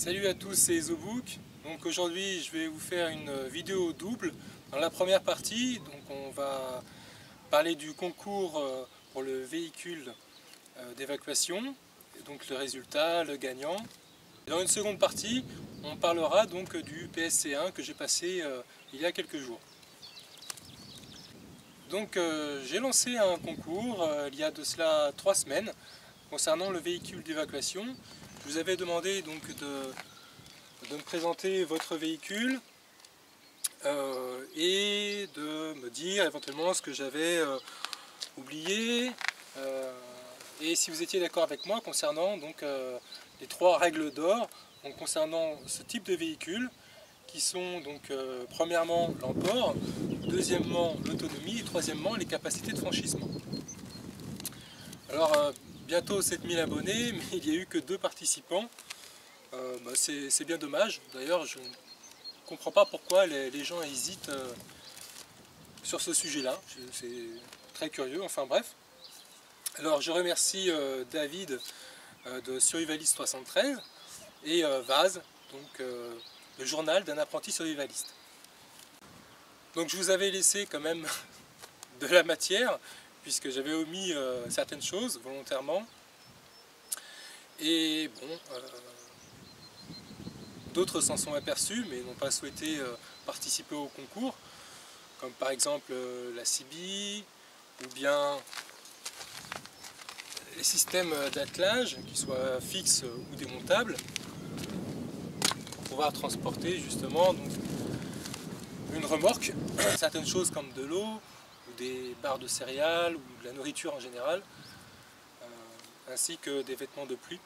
Salut à tous, c'est Zobook. Donc aujourd'hui je vais vous faire une vidéo double. Dans la première partie, on va parler du concours pour le véhicule d'évacuation, donc le résultat, le gagnant. Et dans une seconde partie, on parlera donc du PSC1 que j'ai passé il y a quelques jours. Donc j'ai lancé un concours il y a de cela 3 semaines concernant le véhicule d'évacuation. Je vous avais demandé donc de me présenter votre véhicule et de me dire éventuellement ce que j'avais oublié et si vous étiez d'accord avec moi concernant donc, les 3 règles d'or concernant ce type de véhicule qui sont donc premièrement l'emport, deuxièmement l'autonomie et troisièmement les capacités de franchissement. Alors bientôt 7000 abonnés, mais il n'y a eu que 2 participants. C'est bien dommage. D'ailleurs, je ne comprends pas pourquoi les gens hésitent sur ce sujet-là. C'est très curieux, enfin bref. Alors je remercie David de Survivalist 73 et Vaz, donc le journal d'un apprenti survivaliste. Donc je vous avais laissé quand même de la matière, puisque j'avais omis certaines choses volontairement. Et bon... D'autres s'en sont aperçus mais n'ont pas souhaité participer au concours, comme par exemple la CIBI ou bien les systèmes d'attelage, qu'ils soient fixes ou démontables, pour pouvoir transporter justement donc, une remorque, certaines choses comme de l'eau ou des barres de céréales ou de la nourriture en général, ainsi que des vêtements de pluie.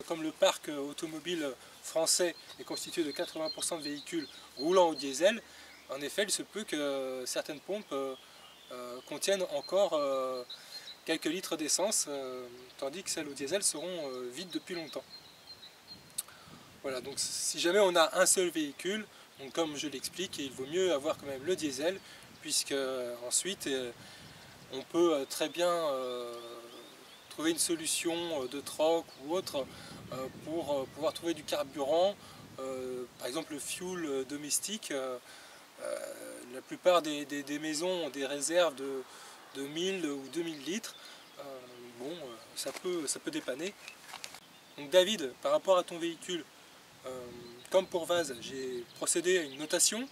Comme le parc automobile français est constitué de 80% de véhicules roulant au diesel, en effet, il se peut que certaines pompes contiennent encore quelques litres d'essence, tandis que celles au diesel seront vides depuis longtemps. Voilà, donc si jamais on a un seul véhicule, donc comme je l'explique, il vaut mieux avoir quand même le diesel, puisque ensuite on peut très bien trouver une solution de troc ou autre pour pouvoir trouver du carburant, par exemple le fuel domestique. La plupart des maisons ont des réserves de 1000 ou 2000 litres. Bon, ça peut dépanner. Donc David, par rapport à ton véhicule, comme pour Vaz, j'ai procédé à une notation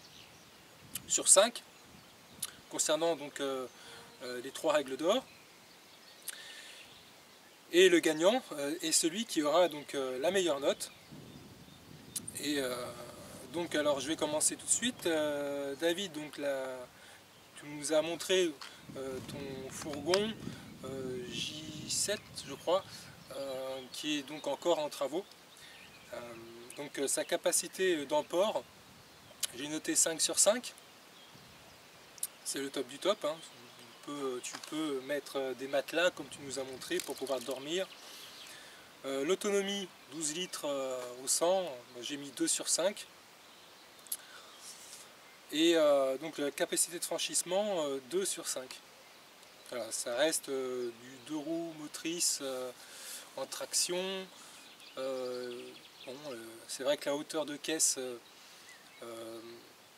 sur 5 concernant donc les 3 règles d'or. Et le gagnant est celui qui aura donc la meilleure note. Et donc alors je vais commencer tout de suite. David, donc tu nous as montré ton fourgon J7 je crois, qui est donc encore en travaux. Donc sa capacité d'emport, j'ai noté 5 sur 5. C'est le top du top, hein. Tu peux mettre des matelas comme tu nous as montré pour pouvoir dormir. L'autonomie 12 litres au 100, j'ai mis 2 sur 5. Et donc la capacité de franchissement 2 sur 5. Voilà, ça reste du 2 roues motrices en traction. Bon, c'est vrai que la hauteur de caisse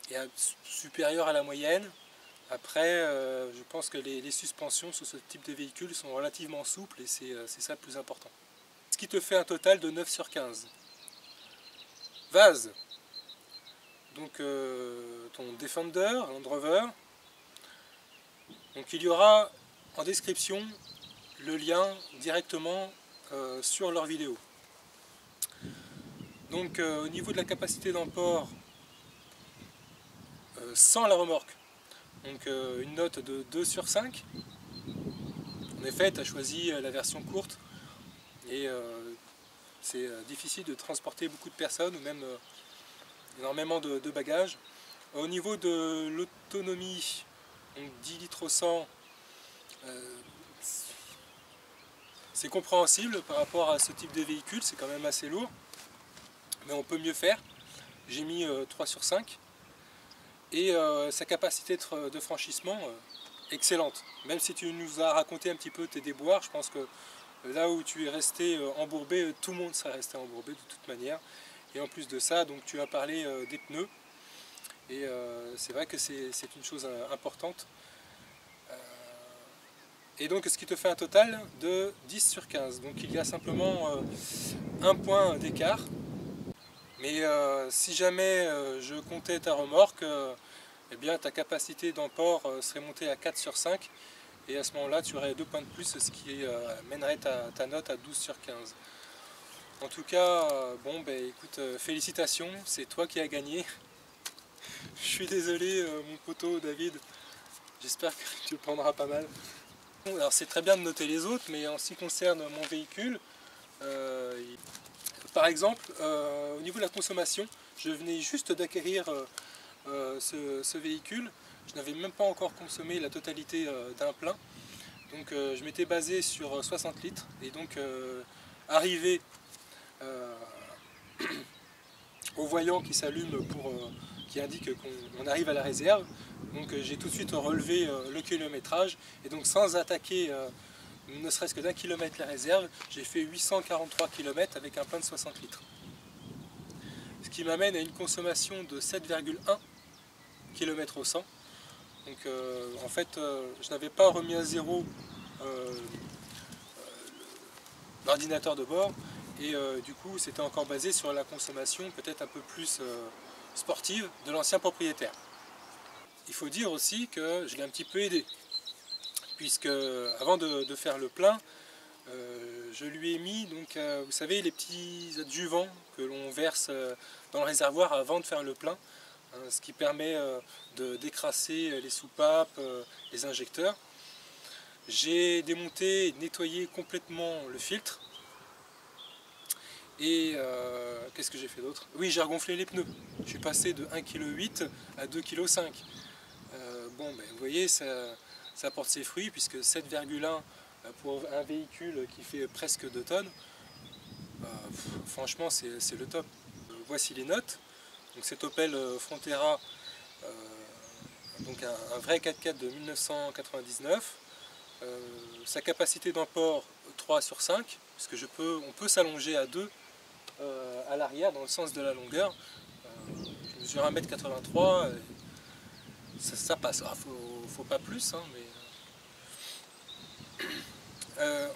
est supérieure à la moyenne. Après, je pense que les suspensions sur ce type de véhicule sont relativement souples et c'est ça le plus important. Ce qui te fait un total de 9 sur 15. Vaz, donc ton Defender, Land Rover. Donc il y aura en description le lien directement sur leur vidéo. Donc au niveau de la capacité d'emport, sans la remorque, donc une note de 2 sur 5. En effet, tu as choisi la version courte et c'est difficile de transporter beaucoup de personnes ou même énormément de bagages. Au niveau de l'autonomie, 10 litres au 100, c'est compréhensible par rapport à ce type de véhicule, c'est quand même assez lourd, mais on peut mieux faire. J'ai mis 3 sur 5. Et sa capacité de franchissement, excellente. Même si tu nous as raconté un petit peu tes déboires, je pense que là où tu es resté embourbé, tout le monde serait resté embourbé de toute manière. Et en plus de ça, donc tu as parlé des pneus. Et c'est vrai que c'est une chose importante. Et donc ce qui te fait un total de 10 sur 15. Donc il y a simplement un point d'écart. Mais si jamais je comptais ta remorque, eh bien ta capacité d'emport serait montée à 4 sur 5. Et à ce moment-là, tu aurais 2 points de plus, ce qui mènerait ta note à 12 sur 15. En tout cas, bon, ben, écoute, félicitations, c'est toi qui as gagné. Je suis désolé, mon poteau David, j'espère que tu le prendras pas mal. Bon, alors c'est très bien de noter les autres, mais en ce qui concerne mon véhicule, par exemple, au niveau de la consommation, je venais juste d'acquérir ce véhicule. Je n'avais même pas encore consommé la totalité d'un plein. Donc je m'étais basé sur 60 litres. Et donc arrivé au voyant qui s'allume qui indique qu'on arrive à la réserve, donc j'ai tout de suite relevé le kilométrage. Et donc sans attaquer ne serait-ce que d'un kilomètre la réserve, j'ai fait 843 km avec un plein de 60 litres. Ce qui m'amène à une consommation de 7,1 km au 100. Donc en fait, je n'avais pas remis à zéro l'ordinateur de bord. Et du coup, c'était encore basé sur la consommation peut-être un peu plus sportive de l'ancien propriétaire. Il faut dire aussi que je l'ai un petit peu aidé, puisque avant de faire le plein, je lui ai mis, donc, vous savez, les petits adjuvants que l'on verse dans le réservoir avant de faire le plein, hein, ce qui permet de décrasser les soupapes, les injecteurs. J'ai démonté et nettoyé complètement le filtre. Et qu'est-ce que j'ai fait d'autre? Oui, j'ai regonflé les pneus. Je suis passé de 1,8 kg à 2,5 kg. Bon, ben, vous voyez, ça porte ses fruits, puisque 7,1 pour un véhicule qui fait presque 2 tonnes, franchement, c'est le top. Voici les notes. Donc cet Opel Frontera, donc un vrai 4x4 de 1999. Sa capacité d'emport 3 sur 5, puisque on peut s'allonger à 2 à l'arrière dans le sens de la longueur. Je mesure 1,83 m, ça passe. Ah, faut pas plus, hein, mais...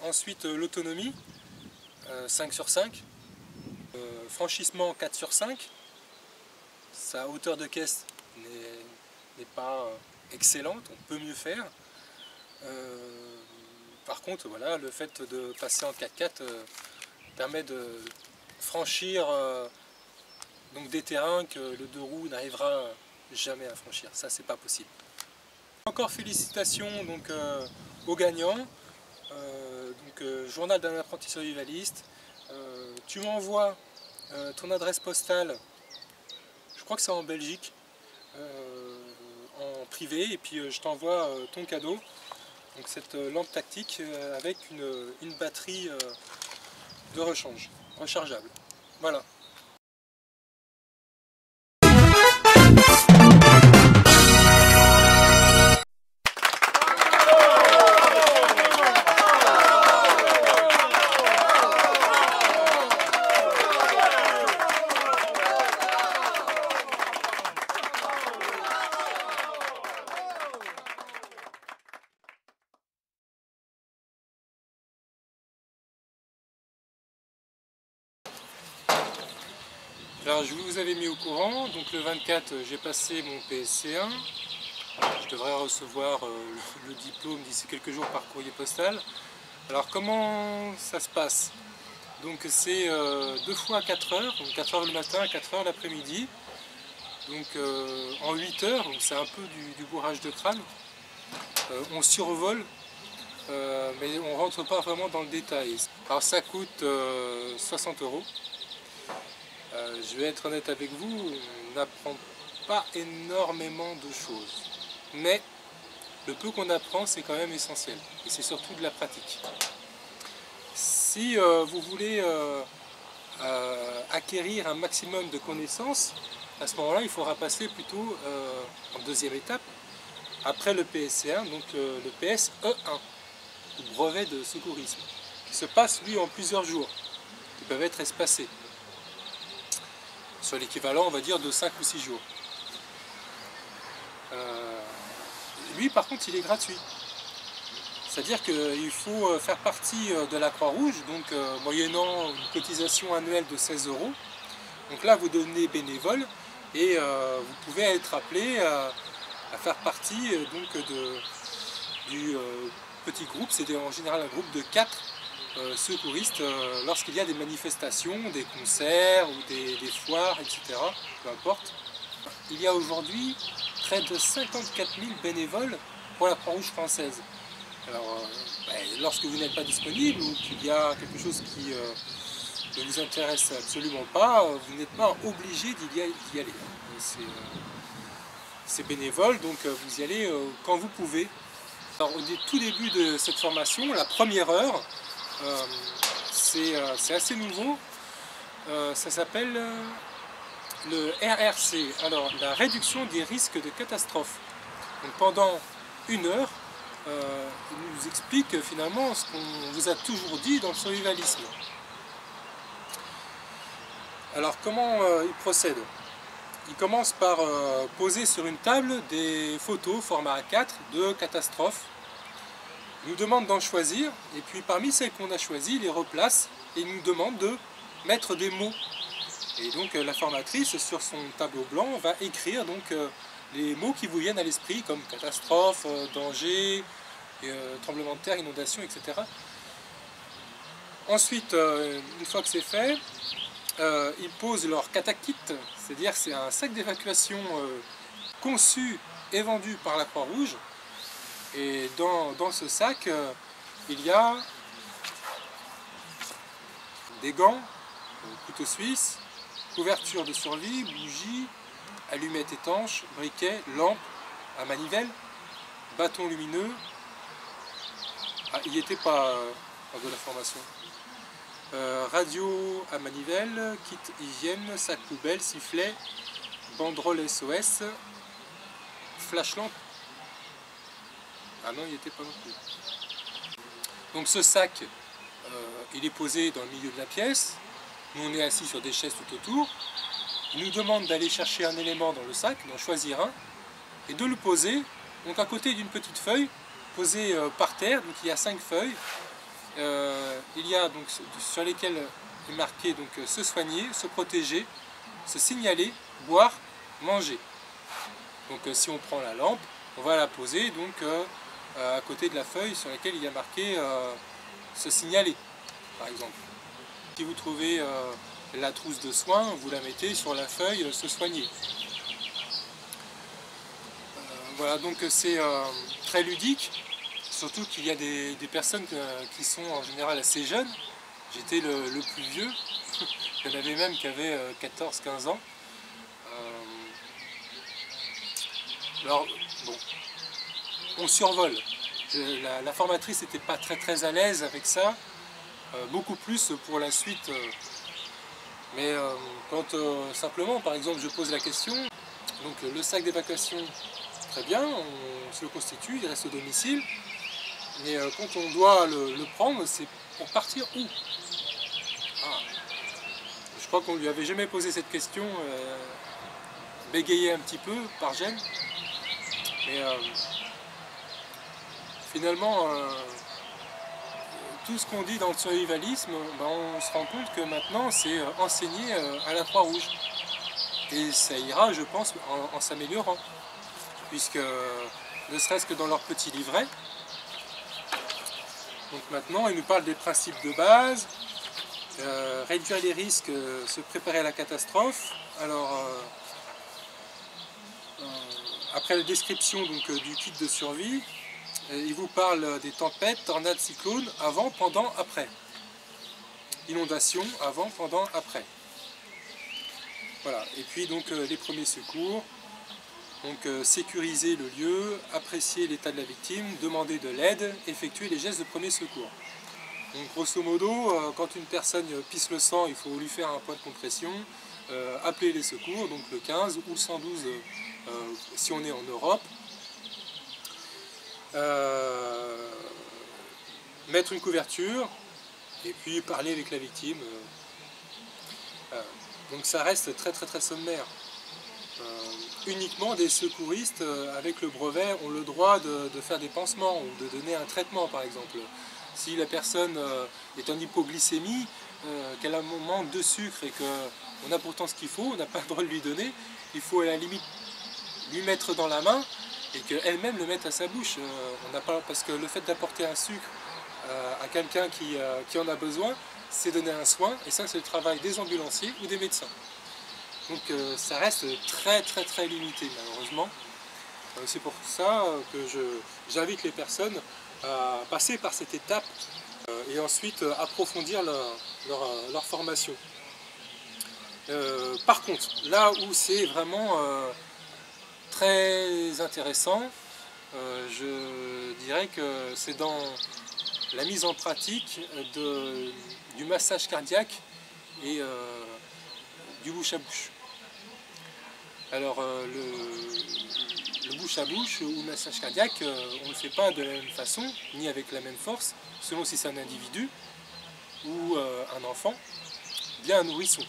ensuite l'autonomie 5 sur 5, franchissement 4 sur 5, sa hauteur de caisse n'est pas excellente, on peut mieux faire. Par contre, voilà, le fait de passer en 4x4 permet de franchir donc des terrains que le 2 roues n'arrivera jamais à franchir. Ça, c'est pas possible. Encore félicitations donc aux gagnants. Journal d'un apprenti survivaliste. Tu m'envoies ton adresse postale, je crois que c'est en Belgique, en privé, et puis je t'envoie ton cadeau. Donc cette lampe tactique avec une batterie de rechange, rechargeable. Voilà. Alors je vous avais mis au courant, donc le 24 j'ai passé mon PSC1, je devrais recevoir le diplôme d'ici quelques jours par courrier postal. Alors comment ça se passe? Donc c'est 2 fois 4 heures, donc 4 heures le matin, 4 heures l'après-midi, donc en 8 heures, donc c'est un peu du bourrage de crâne. On survole, mais on ne rentre pas vraiment dans le détail. Alors ça coûte 60 €. Je vais être honnête avec vous, on n'apprend pas énormément de choses. Mais le peu qu'on apprend, c'est quand même essentiel. Et c'est surtout de la pratique. Si vous voulez acquérir un maximum de connaissances, à ce moment-là, il faudra passer plutôt en deuxième étape, après le PSC1, donc le PSE1, le brevet de secourisme, qui se passe, lui, en plusieurs jours, qui peuvent être espacés. sur l'équivalent, on va dire, de 5 ou 6 jours. Lui, par contre, il est gratuit. C'est-à-dire qu'il faut faire partie de la Croix-Rouge, donc moyennant une cotisation annuelle de 16 €. Donc là, vous devenez bénévole et vous pouvez être appelé à faire partie du petit groupe. C'est en général un groupe de 4 secouristes lorsqu'il y a des manifestations, des concerts ou des foires, etc. Peu importe. Il y a aujourd'hui près de 54 000 bénévoles pour la Croix-Rouge française. Alors, lorsque vous n'êtes pas disponible ou qu'il y a quelque chose qui ne vous intéresse absolument pas, vous n'êtes pas obligé d'y aller. C'est bénévole, donc vous y allez quand vous pouvez. Alors, au tout début de cette formation, la première heure, c'est assez nouveau. Ça s'appelle le RRC, alors la réduction des risques de catastrophe. Donc, pendant 1 heure, il nous explique finalement ce qu'on vous a toujours dit dans le survivalisme. Alors comment il procède? Il commence par poser sur une table des photos format A4 de catastrophes. Il nous demande d'en choisir, et puis parmi celles qu'on a choisies, il les replace et il nous demande de mettre des mots. Et donc la formatrice, sur son tableau blanc, va écrire donc les mots qui vous viennent à l'esprit, comme catastrophe, danger, tremblement de terre, inondation, etc. Ensuite, une fois que c'est fait, ils posent leur katakit, c'est-à-dire c'est un sac d'évacuation conçu et vendu par la Croix-Rouge. Et dans ce sac, il y a des gants, couteau suisse, couverture de survie, bougies, allumettes étanches, briquets, lampes à manivelle, bâton lumineux. Ah, il n'y était pas lors de la formation. Radio à manivelle, kit hygiène, sac poubelle, sifflet, banderole SOS, flash lampe. Ah non, il n'y était pas non plus. Donc ce sac, il est posé dans le milieu de la pièce. Nous on est assis sur des chaises tout autour. Il nous demande d'aller chercher un élément dans le sac, d'en choisir un, et de le poser donc à côté d'une petite feuille posée par terre. Donc il y a 5 feuilles. Il y a donc sur lesquelles est marqué donc se soigner, se protéger, se signaler, boire, manger. Donc si on prend la lampe, on va la poser donc à côté de la feuille sur laquelle il y a marqué se signaler, par exemple. Si vous trouvez la trousse de soins, vous la mettez sur la feuille se soigner. Voilà, donc c'est très ludique. Surtout qu'il y a des personnes qui sont en général assez jeunes. J'étais le plus vieux. Il y en avait même qui avaient 14-15 ans. Alors, bon, on survole. La formatrice n'était pas très à l'aise avec ça. Beaucoup plus pour la suite. Mais quand simplement, par exemple, je pose la question, donc le sac d'évacuation, très bien, on se le constitue, il reste au domicile. Mais quand on doit le prendre, c'est pour partir où? Je crois qu'on ne lui avait jamais posé cette question, bégayé un petit peu par gêne. Mais finalement, tout ce qu'on dit dans le survivalisme, on se rend compte que maintenant c'est enseigné à la Croix-Rouge. Et ça ira, je pense, en s'améliorant. Puisque, ne serait-ce que dans leur petit livret, donc maintenant, il nous parle des principes de base, réduire les risques, se préparer à la catastrophe. Alors, après la description donc, du kit de survie, il vous parle des tempêtes, tornades, cyclones, avant, pendant, après. Inondations, avant, pendant, après. Voilà, et puis donc les premiers secours. Donc sécuriser le lieu, apprécier l'état de la victime, demander de l'aide, effectuer les gestes de premier secours. Donc grosso modo, quand une personne pisse le sang, il faut lui faire un point de compression, appeler les secours, donc le 15 ou le 112 si on est en Europe. Mettre une couverture et puis parler avec la victime. Donc ça reste très sommaire. Uniquement des secouristes avec le brevet ont le droit de faire des pansements ou de donner un traitement par exemple. Si la personne est en hypoglycémie, qu'elle a un manque de sucre et qu'on a pourtant ce qu'il faut, on n'a pas le droit de lui donner, il faut à la limite lui mettre dans la main et qu'elle-même le mette à sa bouche. On n'a pas, parce que le fait d'apporter un sucre à quelqu'un qui en a besoin, c'est donner un soin, et ça c'est le travail des ambulanciers ou des médecins. Donc ça reste très limité malheureusement. C'est pour ça que j'invite les personnes à passer par cette étape et ensuite approfondir leur formation. Par contre, là où c'est vraiment très intéressant, je dirais que c'est dans la mise en pratique du massage cardiaque et du bouche à bouche. Alors le bouche à bouche ou le massage cardiaque, on ne le fait pas de la même façon, ni avec la même force, selon si c'est un individu ou un enfant, bien un nourrisson.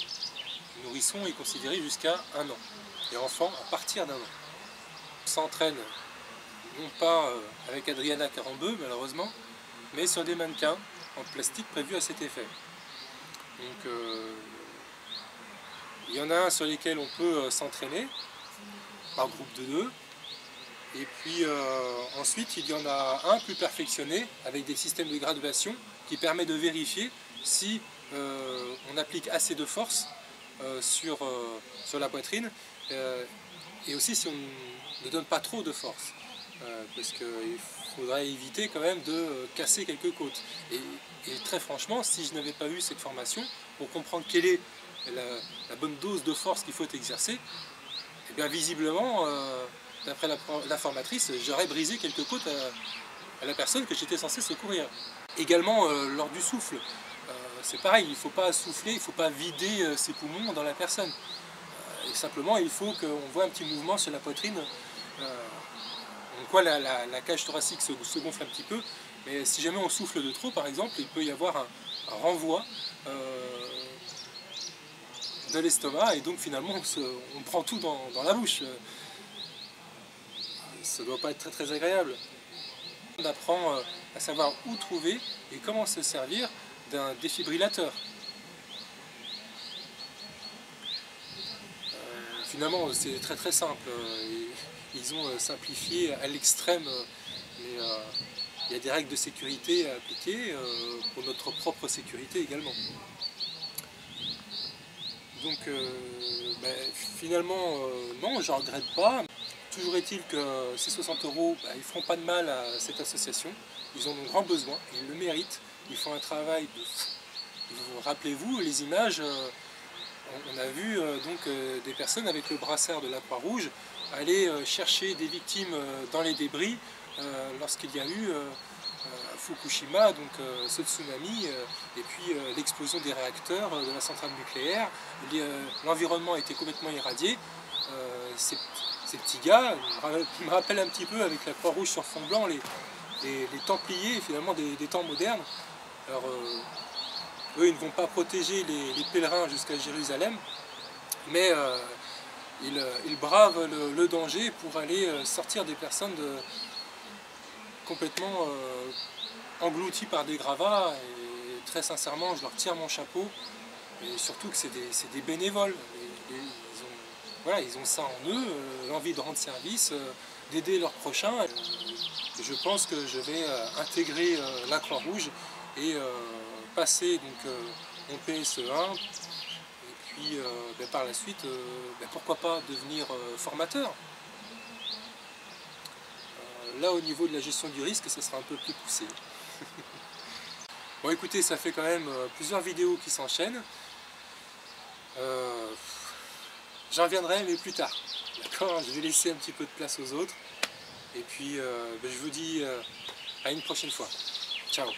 Le nourrisson est considéré jusqu'à 1 an, et enfant à partir d'1 an. On s'entraîne, non pas avec Adriana Carambeu malheureusement, mais sur des mannequins en plastique prévus à cet effet. Donc il y en a un sur lesquels on peut s'entraîner par groupe de 2. Et puis ensuite il y en a un plus perfectionné avec des systèmes de graduation qui permet de vérifier si on applique assez de force sur la poitrine et aussi si on ne donne pas trop de force parce qu'il faudrait éviter quand même de casser quelques côtes. Et très franchement, si je n'avais pas eu cette formation pour comprendre quelle est la bonne dose de force qu'il faut exercer, et bien visiblement d'après la formatrice, j'aurais brisé quelques côtes à la personne que j'étais censé secourir. Également, lors du souffle, c'est pareil, il ne faut pas souffler, il ne faut pas vider ses poumons dans la personne. Et simplement, il faut qu'on voit un petit mouvement sur la poitrine. Donc, quoi, la cage thoracique se gonfle un petit peu, mais si jamais on souffle de trop, par exemple, il peut y avoir un renvoi de l'estomac, et donc finalement, on prend tout dans la bouche. Ça ne doit pas être très agréable. On apprend à savoir où trouver et comment se servir d'un défibrillateur. Finalement, c'est très simple. Ils ont simplifié à l'extrême, mais il y a des règles de sécurité à appliquer pour notre propre sécurité également. Donc finalement, non, je ne regrette pas. Toujours est-il que ces 60 €, ils ne feront pas de mal à cette association. Ils en ont grand besoin, ils le méritent. Ils font un travail de fou. Rappelez-vous, les images, on a vu donc des personnes avec le brassard de la Croix-Rouge aller chercher des victimes dans les débris lorsqu'il y a eu Fukushima, donc ce tsunami, et puis l'explosion des réacteurs de la centrale nucléaire. L'environnement a été complètement irradié. Ces petits gars, ils me rappellent un petit peu avec la Croix-Rouge sur fond blanc, les Templiers finalement des temps modernes. Alors eux, ils ne vont pas protéger les pèlerins jusqu'à Jérusalem, mais ils bravent le danger pour aller sortir des personnes complètement englouties par des gravats. Et très sincèrement, je leur tire mon chapeau, et surtout que c'est des bénévoles. Ils ont ça en eux, l'envie de rendre service, d'aider leurs prochains. Je pense que je vais intégrer la Croix-Rouge et passer donc mon PSE1, et puis par la suite, pourquoi pas devenir formateur. Là, au niveau de la gestion du risque, ça sera un peu plus poussé. Bon, écoutez, ça fait quand même plusieurs vidéos qui s'enchaînent. J'en reviendrai, mais plus tard. D'accord, je vais laisser un petit peu de place aux autres. Et puis, je vous dis à une prochaine fois. Ciao.